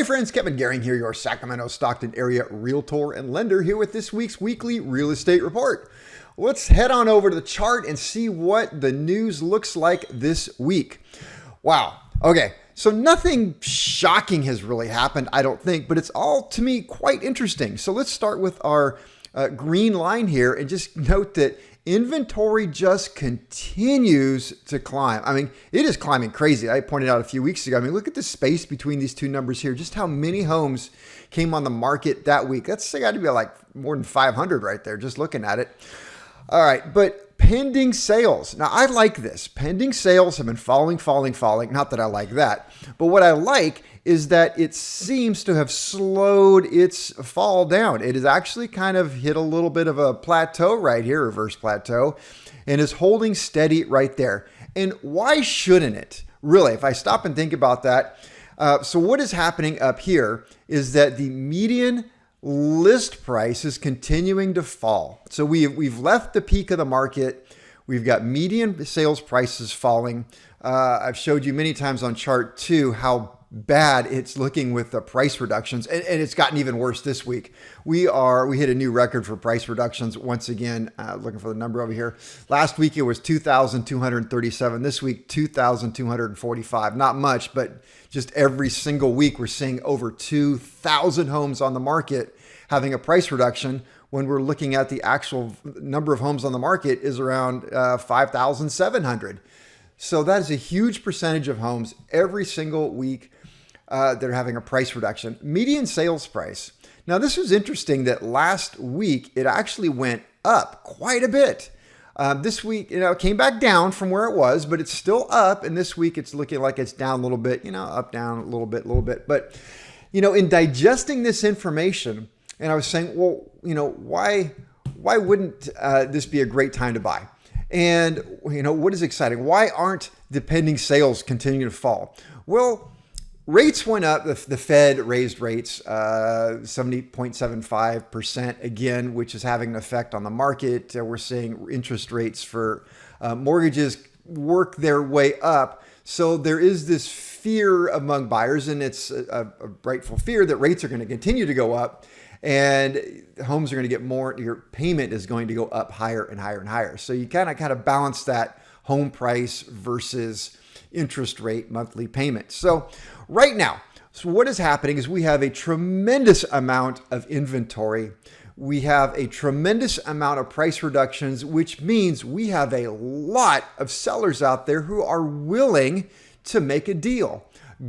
Hey friends, Kevin Goehring here, your Sacramento Stockton area realtor and lender, here with this week's weekly real estate report. Let's head on over to the chart and see what the news looks like this week. Wow. Okay. So nothing shocking has really happened, I don't think, but it's all, to me, quite interesting. So let's start with our green line here and just note that inventory just continues to climb. I mean, it is climbing crazy. I pointed out a few weeks ago. I mean, look at the space between these two numbers here, just how many homes came on the market that week. That's got to be like more than 500 right there, just looking at it. All right, but pending sales. Now, I like this. Pending sales have been falling. Not that I like that, but what I like is that it seems to have slowed its fall down. It has actually kind of hit a little bit of a plateau right here, reverse plateau, and is holding steady right there. And why shouldn't it? Really, if I stop and think about that. So what is happening up here is that the median list price is continuing to fall. So we've left the peak of the market. We've got median sales prices falling. I've showed you many times on chart 2 how bad it's looking with the price reductions, and it's gotten even worse this week. We hit a new record for price reductions once again. Looking for the number over here. Last week it was 2,237. This week 2,245. Not much, but just every single week we're seeing over 2,000 homes on the market having a price reduction, when we're looking at the actual number of homes on the market is around 5,700. So that is a huge percentage of homes every single week that are having a price reduction. Median sales price. Now, this was interesting that last week it actually went up quite a bit. This week, it came back down from where it was, but it's still up. And this week it's looking like it's down a little bit, up, down a little bit. But, in digesting this information, and I was saying, well, why wouldn't this be a great time to buy? And, what is exciting? Why aren't the pending sales continuing to fall? Well, rates went up. The Fed raised rates 70.75% again, which is having an effect on the market. We're seeing interest rates for mortgages work their way up. So there is this fear among buyers, and it's a rightful fear that rates are going to continue to go up. And homes are going to get more, your payment is going to go up higher and higher and higher. So you kind of balance that home price versus interest rate monthly payment. So right now, what is happening is we have a tremendous amount of inventory. We have a tremendous amount of price reductions, which means we have a lot of sellers out there who are willing to make a deal.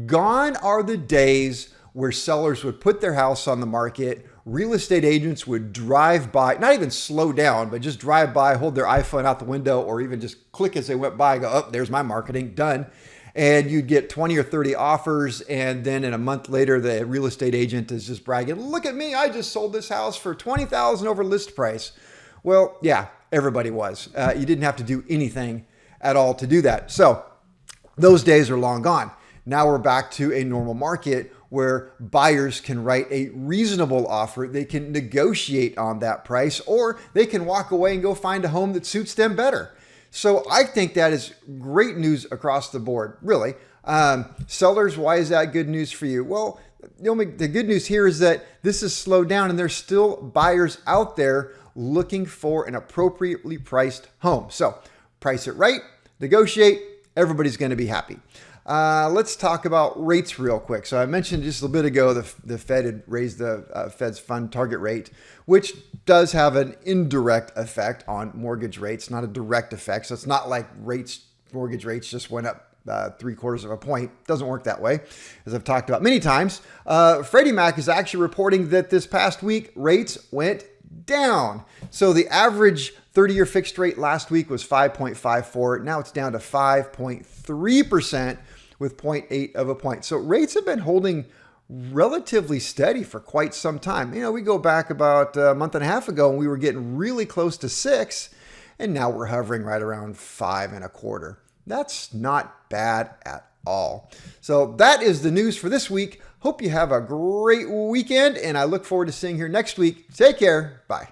Gone are the days where sellers would put their house on the market. Real estate agents would drive by, not even slow down, but just drive by, hold their iPhone out the window, or even just click as they went by, go, oh, there's my marketing, done. And you'd get 20 or 30 offers. And then in a month later, the real estate agent is just bragging, look at me, I just sold this house for $20,000 over list price. Well, yeah, everybody was. You didn't have to do anything at all to do that. So those days are long gone. Now we're back to a normal market where buyers can write a reasonable offer. They can negotiate on that price, or they can walk away and go find a home that suits them better. So I think that is great news across the board, really. Sellers, why is that good news for you? Well, the good news here is that this has slowed down and there's still buyers out there looking for an appropriately priced home. So price it right, negotiate, everybody's going to be happy. Let's talk about rates real quick. So I mentioned just a little bit ago, the Fed had raised the Fed's fund target rate, which does have an indirect effect on mortgage rates, not a direct effect. So it's not like mortgage rates just went up 3/4 of a point. It doesn't work that way, as I've talked about many times. Freddie Mac is actually reporting that this past week rates went down. So the average 30-year fixed rate last week was 5.54. Now it's down to 5.3% with 0.8 of a point. So rates have been holding relatively steady for quite some time. We go back about a month and a half ago and we were getting really close to 6, and now we're hovering right around 5.25. That's not bad at all. So that is the news for this week. Hope you have a great weekend, and I look forward to seeing you here next week. Take care. Bye.